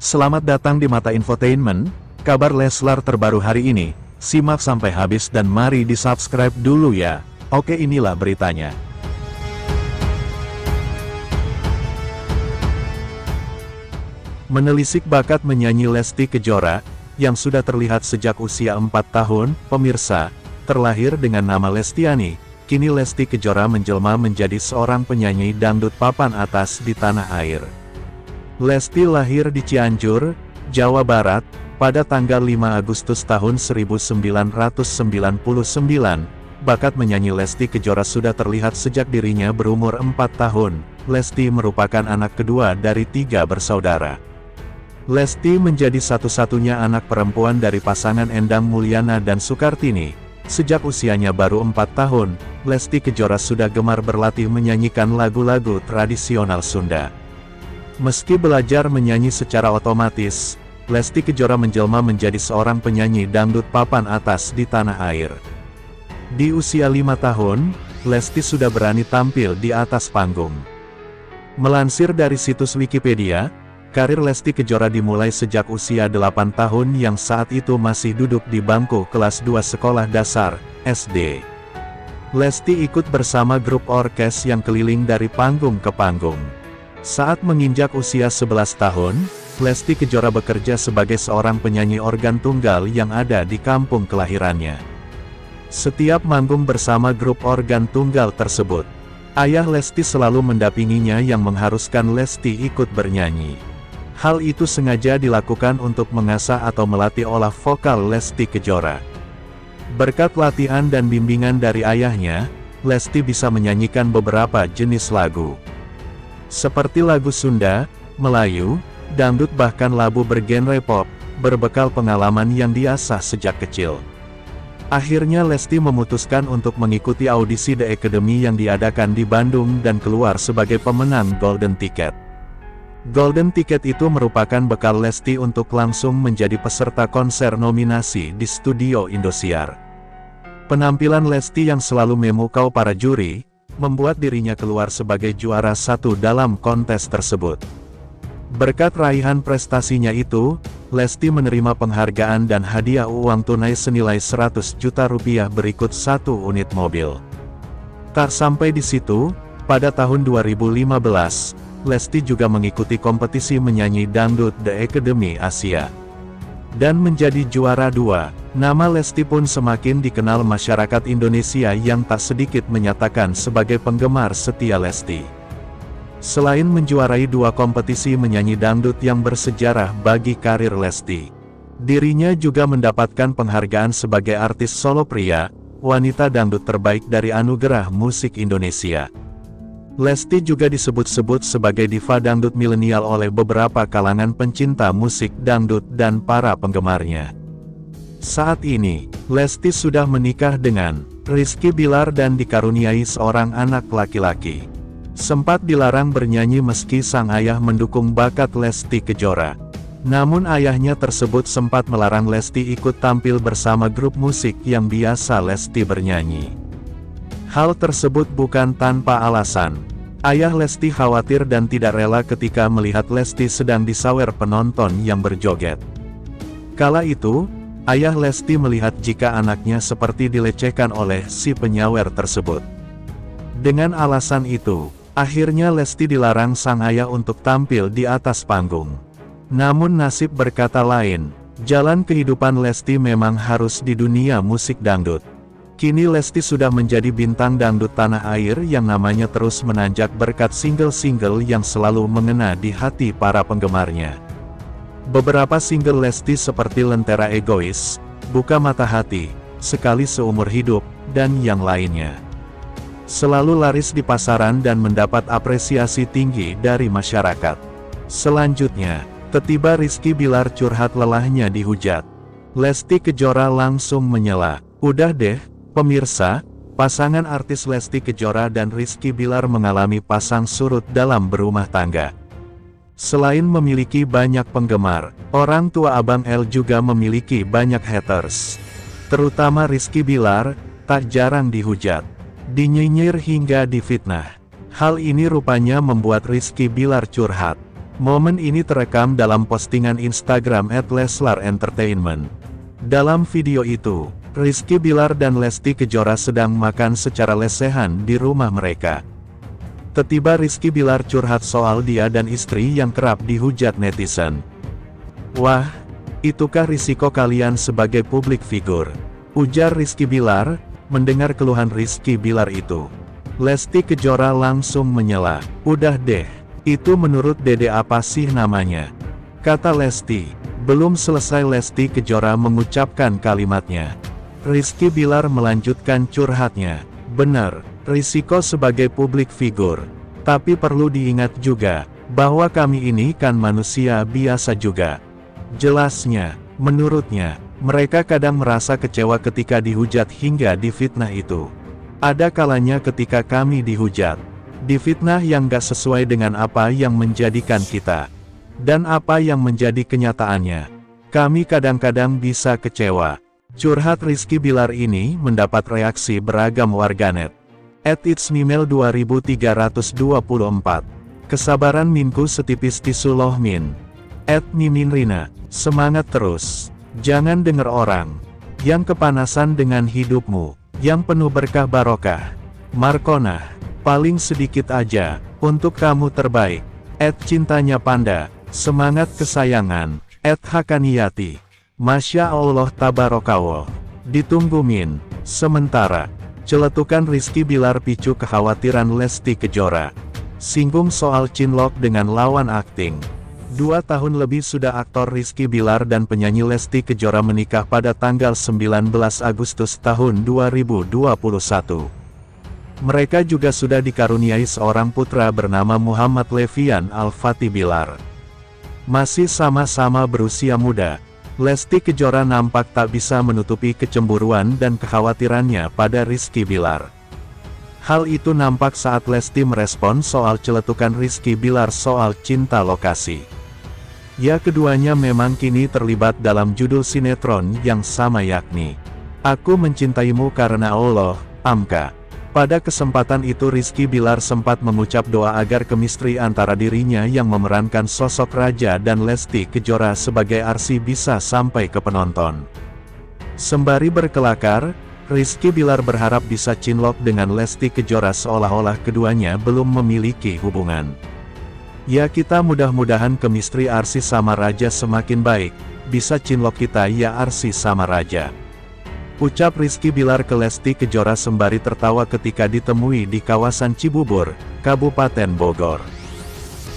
Selamat datang di Mata Infotainment, kabar Leslar terbaru hari ini. Simak sampai habis dan mari di-subscribe dulu ya. Oke, inilah beritanya. Menelisik bakat menyanyi Lesti Kejora, yang sudah terlihat sejak usia 4 tahun, pemirsa, terlahir dengan nama Lestiani, kini Lesti Kejora menjelma menjadi seorang penyanyi dangdut papan atas di tanah air. Lesti lahir di Cianjur, Jawa Barat, pada tanggal 5 Agustus tahun 1999. Bakat menyanyi Lesti Kejora sudah terlihat sejak dirinya berumur 4 tahun. Lesti merupakan anak kedua dari 3 bersaudara. Lesti menjadi satu-satunya anak perempuan dari pasangan Endang Mulyana dan Sukartini. Sejak usianya baru 4 tahun, Lesti Kejora sudah gemar berlatih menyanyikan lagu-lagu tradisional Sunda. Meski belajar menyanyi secara otomatis, Lesti Kejora menjelma menjadi seorang penyanyi dangdut papan atas di tanah air. Di usia 5 tahun, Lesti sudah berani tampil di atas panggung. Melansir dari situs Wikipedia, karir Lesti Kejora dimulai sejak usia 8 tahun yang saat itu masih duduk di bangku kelas 2 sekolah dasar, SD. Lesti ikut bersama grup orkes yang keliling dari panggung ke panggung. Saat menginjak usia 11 tahun, Lesti Kejora bekerja sebagai seorang penyanyi organ tunggal yang ada di kampung kelahirannya. Setiap manggung bersama grup organ tunggal tersebut, ayah Lesti selalu mendampinginya yang mengharuskan Lesti ikut bernyanyi. Hal itu sengaja dilakukan untuk mengasah atau melatih olah vokal Lesti Kejora. Berkat latihan dan bimbingan dari ayahnya, Lesti bisa menyanyikan beberapa jenis lagu. Seperti lagu Sunda, Melayu, dangdut bahkan lagu bergenre pop, berbekal pengalaman yang diasah sejak kecil. Akhirnya Lesti memutuskan untuk mengikuti audisi The Academy yang diadakan di Bandung dan keluar sebagai pemenang Golden Ticket. Golden Ticket itu merupakan bekal Lesti untuk langsung menjadi peserta konser nominasi di Studio Indosiar. Penampilan Lesti yang selalu memukau para juri, membuat dirinya keluar sebagai juara 1 dalam kontes tersebut. Berkat raihan prestasinya itu, Lesti menerima penghargaan dan hadiah uang tunai senilai 100 juta rupiah berikut 1 unit mobil. Tak sampai di situ, pada tahun 2015, Lesti juga mengikuti kompetisi menyanyi dangdut The Academy Asia. Dan menjadi juara 2, nama Lesti pun semakin dikenal masyarakat Indonesia yang tak sedikit menyatakan sebagai penggemar setia Lesti. Selain menjuarai 2 kompetisi menyanyi dangdut yang bersejarah bagi karir Lesti, dirinya juga mendapatkan penghargaan sebagai artis solo pria, wanita dangdut terbaik dari Anugerah Musik Indonesia. Lesti juga disebut-sebut sebagai diva dangdut milenial oleh beberapa kalangan pencinta musik dangdut dan para penggemarnya. Saat ini, Lesti sudah menikah dengan Rizky Bilar dan dikaruniai seorang anak laki-laki. Sempat dilarang bernyanyi meski sang ayah mendukung bakat Lesti Kejora. Namun ayahnya tersebut sempat melarang Lesti ikut tampil bersama grup musik yang biasa Lesti bernyanyi. Hal tersebut bukan tanpa alasan. Ayah Lesti khawatir dan tidak rela ketika melihat Lesti sedang disawer penonton yang berjoget. Kala itu, ayah Lesti melihat jika anaknya seperti dilecehkan oleh si penyawer tersebut. Dengan alasan itu, akhirnya Lesti dilarang sang ayah untuk tampil di atas panggung. Namun nasib berkata lain, jalan kehidupan Lesti memang harus di dunia musik dangdut. Kini Lesti sudah menjadi bintang dangdut tanah air yang namanya terus menanjak berkat single-single yang selalu mengena di hati para penggemarnya. Beberapa single Lesti seperti Lentera Egois, Buka Mata Hati, Sekali Seumur Hidup, dan yang lainnya selalu laris di pasaran dan mendapat apresiasi tinggi dari masyarakat. Selanjutnya, tiba Rizky Bilar curhat lelahnya dihujat. Lesti Kejora langsung menyela, "Udah deh, pemirsa, pasangan artis Lesti Kejora dan Rizky Bilar mengalami pasang surut dalam berumah tangga." Selain memiliki banyak penggemar, orang tua Abang L juga memiliki banyak haters. Terutama Rizky Bilar, tak jarang dihujat, dinyinyir hingga difitnah. Hal ini rupanya membuat Rizky Bilar curhat. Momen ini terekam dalam postingan Instagram @leslar_entertainment. Dalam video itu, Rizky Bilar dan Lesti Kejora sedang makan secara lesehan di rumah mereka. Tiba-tiba Rizky Bilar curhat soal dia dan istri yang kerap dihujat netizen. "Wah, itukah risiko kalian sebagai publik figur?" ujar Rizky Bilar. Mendengar keluhan Rizky Bilar itu, Lesti Kejora langsung menyela. "Udah deh, itu menurut Dede apa sih namanya?" kata Lesti. Belum selesai Lesti Kejora mengucapkan kalimatnya, Rizky Bilar melanjutkan curhatnya. "Bener, risiko sebagai publik figur. Tapi perlu diingat juga, bahwa kami ini kan manusia biasa juga." Jelasnya, menurutnya, mereka kadang merasa kecewa ketika dihujat hingga difitnah itu. Ada kalanya ketika kami dihujat, difitnah yang gak sesuai dengan apa yang menjadikan kita, dan apa yang menjadi kenyataannya. Kami kadang-kadang bisa kecewa. Curhat Rizky Bilar ini mendapat reaksi beragam warganet. @itsmimel 2324. Kesabaran minku setipis tisu loh min. @miminrina. Semangat terus. Jangan denger orang yang kepanasan dengan hidupmu, yang penuh berkah barokah. Markona. Paling sedikit aja, untuk kamu terbaik. @cintanya panda. Semangat kesayangan. @hakaniyati. Masya Allah tabarakallah. Ditunggu min. Sementara, celetukan Rizky Bilar picu kekhawatiran Lesti Kejora. Singgung soal cinlok dengan lawan akting. 2 tahun lebih sudah aktor Rizky Bilar dan penyanyi Lesti Kejora menikah pada tanggal 19 Agustus tahun 2021. Mereka juga sudah dikaruniai seorang putra bernama Muhammad Levian Al-Fatih Bilar. Masih sama-sama berusia muda, Lesti Kejora nampak tak bisa menutupi kecemburuan dan kekhawatirannya pada Rizky Bilar. Hal itu nampak saat Lesti merespon soal celetukan Rizky Bilar soal cinta lokasi. Ya, keduanya memang kini terlibat dalam judul sinetron yang sama yakni Aku Mencintaimu Karena Allah, Amka. Pada kesempatan itu Rizky Bilar sempat mengucap doa agar kemistri antara dirinya yang memerankan sosok Raja dan Lesti Kejora sebagai Arsi bisa sampai ke penonton. Sembari berkelakar, Rizky Bilar berharap bisa cinlok dengan Lesti Kejora seolah-olah keduanya belum memiliki hubungan. Ya, kita mudah-mudahan kemistri Arsi sama Raja semakin baik, bisa cinlok kita ya Arsi sama Raja. Ucap Rizky Bilar ke Lesti Kejora sembari tertawa ketika ditemui di kawasan Cibubur, Kabupaten Bogor.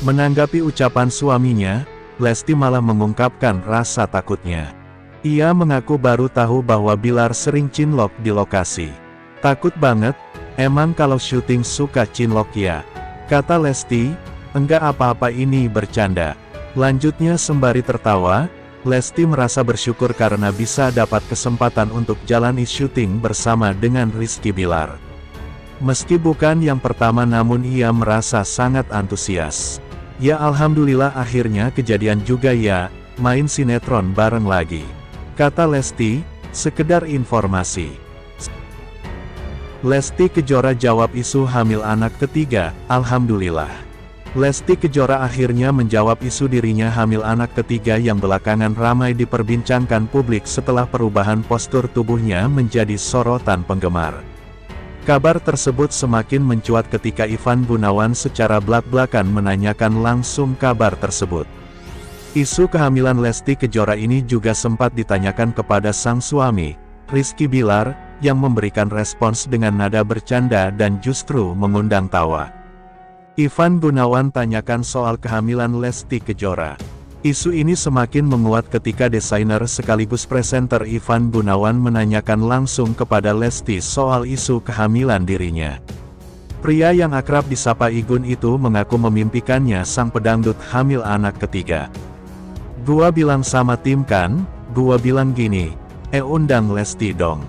Menanggapi ucapan suaminya, Lesti malah mengungkapkan rasa takutnya. Ia mengaku baru tahu bahwa Bilar sering cinlok di lokasi. "Takut banget, emang kalau syuting suka cinlok ya?" kata Lesti. "Enggak apa-apa, ini bercanda." Lanjutnya sembari tertawa, Lesti merasa bersyukur karena bisa dapat kesempatan untuk jalani syuting bersama dengan Rizky Bilar. Meski bukan yang pertama namun ia merasa sangat antusias. "Ya alhamdulillah akhirnya kejadian juga ya, main sinetron bareng lagi," kata Lesti. "Sekedar informasi." Lesti Kejora jawab isu hamil anak ketiga, "Alhamdulillah." Lesti Kejora akhirnya menjawab isu dirinya hamil anak ketiga yang belakangan ramai diperbincangkan publik setelah perubahan postur tubuhnya menjadi sorotan penggemar. Kabar tersebut semakin mencuat ketika Ivan Gunawan secara blak-blakan menanyakan langsung kabar tersebut. Isu kehamilan Lesti Kejora ini juga sempat ditanyakan kepada sang suami, Rizky Bilar, yang memberikan respons dengan nada bercanda dan justru mengundang tawa. Ivan Gunawan tanyakan soal kehamilan Lesti Kejora. Isu ini semakin menguat ketika desainer sekaligus presenter Ivan Gunawan menanyakan langsung kepada Lesti soal isu kehamilan dirinya. Pria yang akrab disapa Igun itu mengaku memimpikannya sang pedangdut hamil anak ketiga. "Gua bilang sama tim kan, gua bilang gini, undang Lesti dong.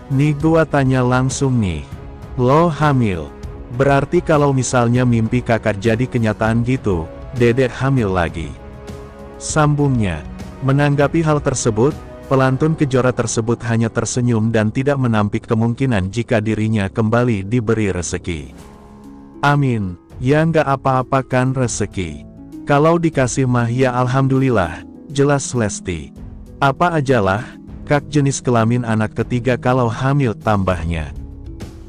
Nih gua tanya langsung nih, lo hamil? Berarti kalau misalnya mimpi kakak jadi kenyataan gitu, Dedek hamil lagi," sambungnya. Menanggapi hal tersebut, pelantun Kejora tersebut hanya tersenyum dan tidak menampik kemungkinan jika dirinya kembali diberi rezeki. "Amin, ya nggak apa-apa kan rezeki. Kalau dikasih mah ya alhamdulillah, jelas Lesti. Apa ajalah, kak jenis kelamin anak ketiga kalau hamil tambahnya.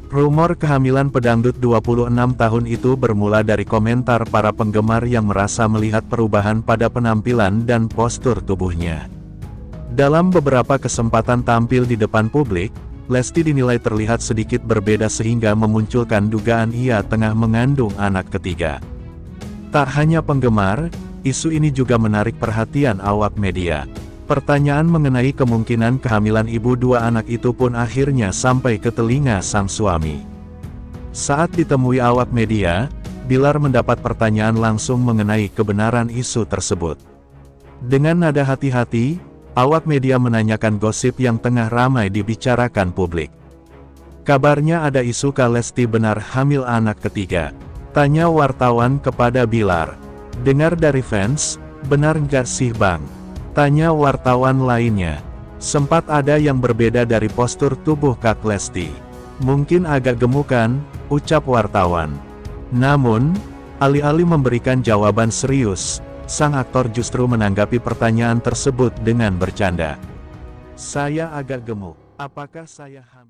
Rumor kehamilan pedangdut 26 tahun itu bermula dari komentar para penggemar yang merasa melihat perubahan pada penampilan dan postur tubuhnya. Dalam beberapa kesempatan tampil di depan publik, Lesti dinilai terlihat sedikit berbeda sehingga memunculkan dugaan ia tengah mengandung anak ketiga. Tak hanya penggemar, isu ini juga menarik perhatian awak media. Pertanyaan mengenai kemungkinan kehamilan ibu dua anak itu pun akhirnya sampai ke telinga sang suami. Saat ditemui awak media, Bilar mendapat pertanyaan langsung mengenai kebenaran isu tersebut. Dengan nada hati-hati, awak media menanyakan gosip yang tengah ramai dibicarakan publik. Kabarnya ada isu Kak Lesti benar hamil anak ketiga. Tanya wartawan kepada Bilar. Dengar dari fans, benar nggak sih bang? Tanya wartawan lainnya. Sempat ada yang berbeda dari postur tubuh Kak Lesti. Mungkin agak gemukan, ucap wartawan. Namun, alih-alih memberikan jawaban serius, sang aktor justru menanggapi pertanyaan tersebut dengan bercanda. Saya agak gemuk, apakah saya hamil?